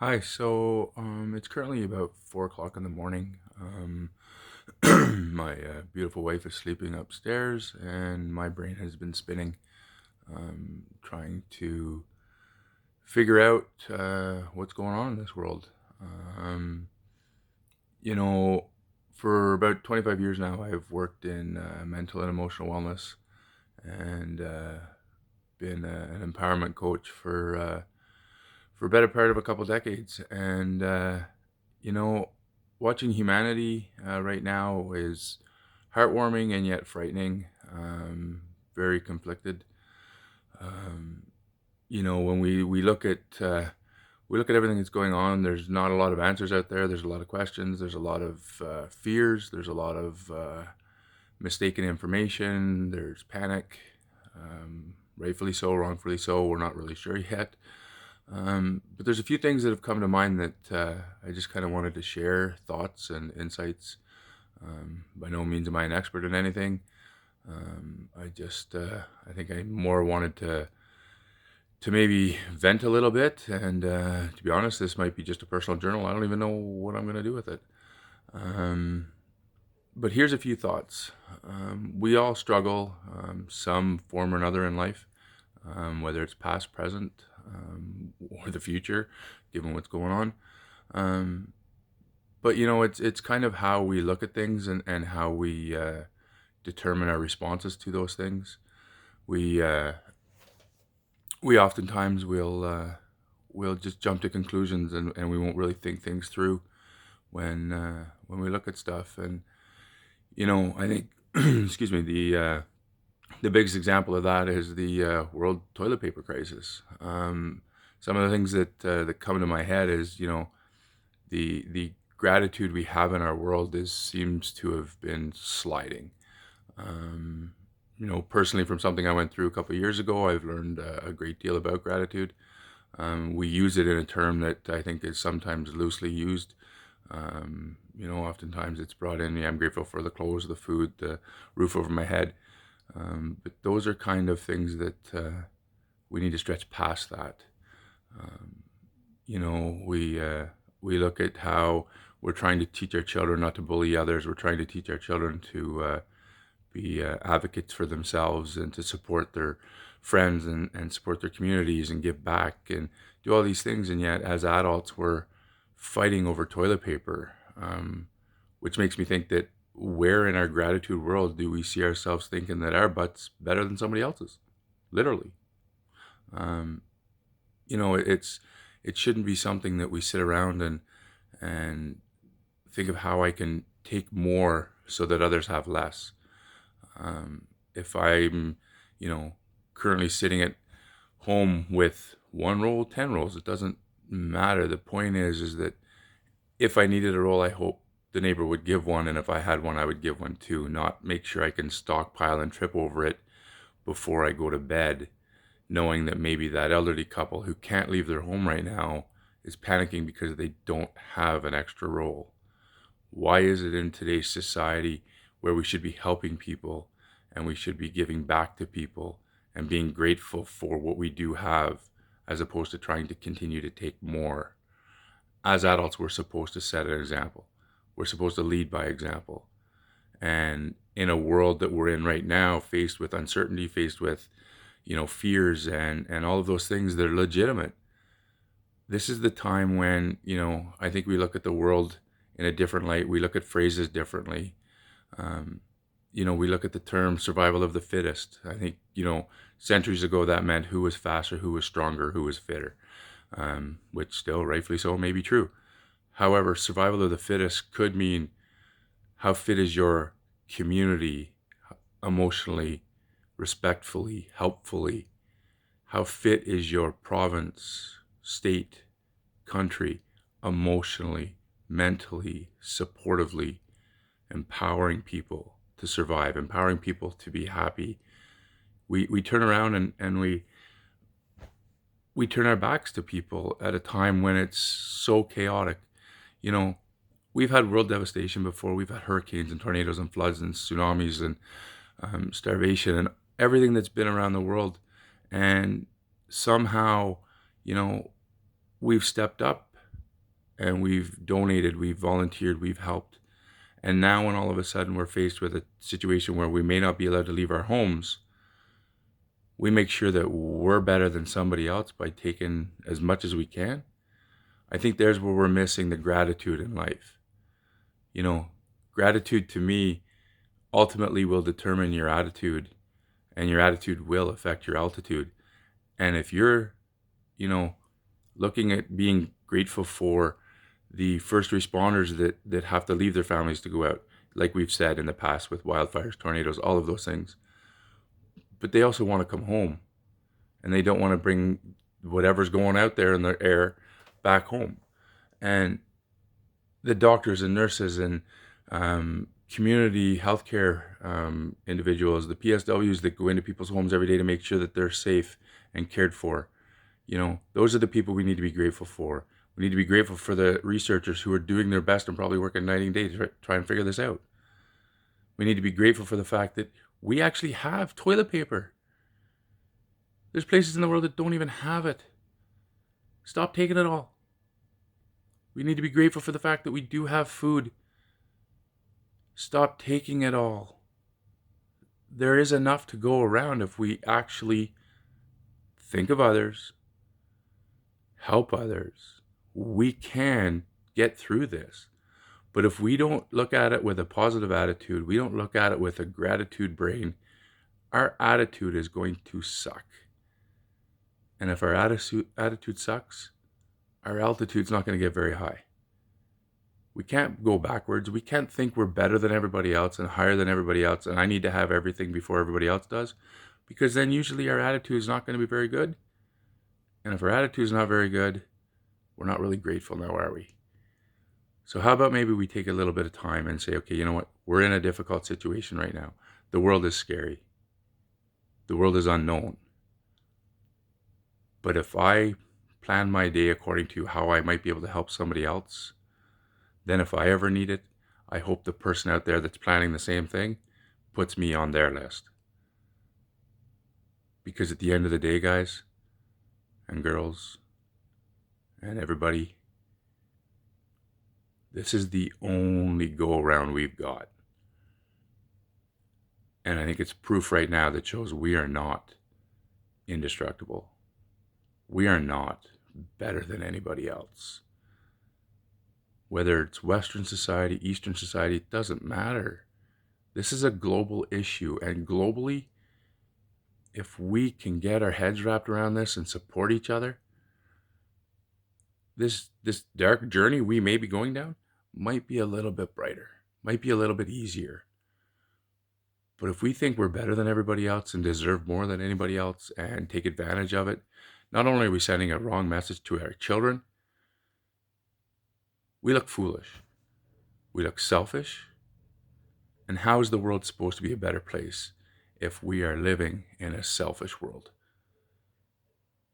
Hi, it's currently about 4 o'clock in the morning. My beautiful wife is sleeping upstairs, and my brain has been spinning, trying to figure out what's going on in this world. Um, you know, for about 25 years now, I've worked in mental and emotional wellness and been an empowerment coach for a better part of a couple decades. You know, watching humanity right now is heartwarming and yet frightening, very conflicted. Um, when we look at everything that's going on, there's not a lot of answers out there. There's a lot of questions. There's a lot of fears. There's a lot of mistaken information. There's panic, rightfully so, wrongfully so. We're not really sure yet. But there's a few things that have come to mind that I just kind of wanted to share thoughts and insights. By no means am I an expert in anything. I think I more wanted to maybe vent a little bit. And to be honest, this might be just a personal journal. I don't even know what I'm going to do with it. Um, but here's a few thoughts. We all struggle, some form or another in life, whether it's past, present, or the future, given what's going on. Um, but it's kind of how we look at things and how we determine our responses to those things. We uh, we oftentimes will just jump to conclusions and we won't really think things through when we look at stuff. And I think, excuse me, the biggest example of that is the world toilet paper crisis. Some of the things that come to my head is the gratitude we have in our world is seems to have been sliding. Um, Personally, from something I went through a couple of years ago, I've learned a great deal about gratitude. We use it in a term that I think is sometimes loosely used. Oftentimes it's brought in, yeah, I'm grateful for the clothes, the food, the roof over my head. But those are kind of things that we need to stretch past that. Um, we look at how we're trying to teach our children not to bully others. We're trying to teach our children to be advocates for themselves and to support their friends and support their communities and give back and do all these things. And yet, as adults, we're fighting over toilet paper, which makes me think that where in our gratitude world do we see ourselves thinking that our butt's better than somebody else's? Literally. Um, it shouldn't be something that we sit around and think of how I can take more so that others have less. If I'm, you know, currently sitting at home with one roll, 10 rolls, it doesn't matter. The point is that if I needed a roll, I hope the neighbor would give one, and if I had one, I would give one too. Not make sure I can stockpile and trip over it before I go to bed, knowing that maybe that elderly couple who can't leave their home right now is panicking because they don't have an extra roll. Why is it in today's society where we should be helping people and we should be giving back to people and being grateful for what we do have as opposed to trying to continue to take more? As adults, we're supposed to set an example. We're supposed to lead by example. And in a world that we're in right now, faced with uncertainty, faced with, fears and all of those things that are legitimate, this is the time when, I think we look at the world in a different light. We look at phrases differently. Um, we look at the term survival of the fittest. I think, centuries ago that meant who was faster, who was stronger, who was fitter, which still, rightfully so, may be true. However, survival of the fittest could mean how fit is your community emotionally, respectfully, helpfully? How fit is your province, state, country, emotionally, mentally, supportively, empowering people to survive, empowering people to be happy? We turn around and we turn our backs to people at a time when it's so chaotic. You know, we've had world devastation before. We've had hurricanes and tornadoes and floods and tsunamis and starvation and everything that's been around the world. And somehow, you know, we've stepped up. and we've donated, we've volunteered, we've helped. And now when all of a sudden we're faced with a situation where we may not be allowed to leave our homes, we make sure that we're better than somebody else by taking as much as we can. I think there's where we're missing the gratitude in life. You know, gratitude to me ultimately will determine your attitude, and your attitude will affect your altitude. And if you're, you know, looking at being grateful for the first responders that have to leave their families to go out, like we've said in the past with wildfires, tornadoes, all of those things, but they also want to come home, and they don't want to bring whatever's going out there in the air back home. And the doctors and nurses and community healthcare individuals, the PSWs that go into people's homes every day to make sure that they're safe and cared for, you know, those are the people we need to be grateful for. We need to be grateful for the researchers who are doing their best and probably working night and day to try and figure this out. We need to be grateful for the fact that we actually have toilet paper. There's places in the world that don't even have it. Stop taking it all. We need to be grateful for the fact that we do have food. Stop taking it all. There is enough to go around if we actually think of others, help others. We can get through this. But if we don't look at it with a positive attitude, we don't look at it with a gratitude brain, our attitude is going to suck. And if our attitude sucks, our altitude's not going to get very high. We can't go backwards. We can't think we're better than everybody else and higher than everybody else, and I need to have everything before everybody else does, because then usually our attitude is not going to be very good. And if our attitude is not very good, we're not really grateful now, are we? So how about maybe we take a little bit of time and say, okay, you know what? We're in a difficult situation right now. The world is scary. The world is unknown. But if I plan my day according to how I might be able to help somebody else, then if I ever need it, I hope the person out there that's planning the same thing puts me on their list. Because at the end of the day, guys and girls and everybody, this is the only go around we've got. And I think it's proof right now that shows we are not indestructible. We are not better than anybody else. Whether it's Western society, Eastern society, it doesn't matter. This is a global issue, and globally, if we can get our heads wrapped around this and support each other, this dark journey we may be going down might be a little bit brighter, might be a little bit easier. But if we think we're better than everybody else and deserve more than anybody else and take advantage of it, not only are we sending a wrong message to our children, we look foolish. We look selfish. And how is the world supposed to be a better place if we are living in a selfish world?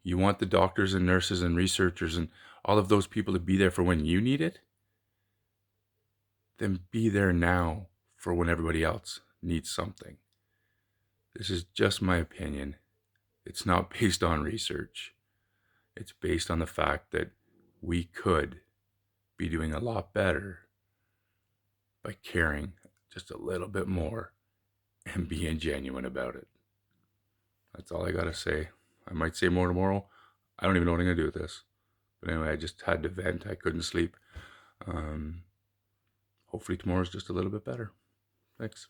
You want the doctors and nurses and researchers and all of those people to be there for when you need it? Then be there now for when everybody else needs something. This is just my opinion. It's not based on research. It's based on the fact that we could be doing a lot better by caring just a little bit more and being genuine about it. That's all I gotta say. I might say more tomorrow. I don't even know what I'm gonna do with this. But anyway, I just had to vent. I couldn't sleep. Hopefully tomorrow's just a little bit better. Thanks.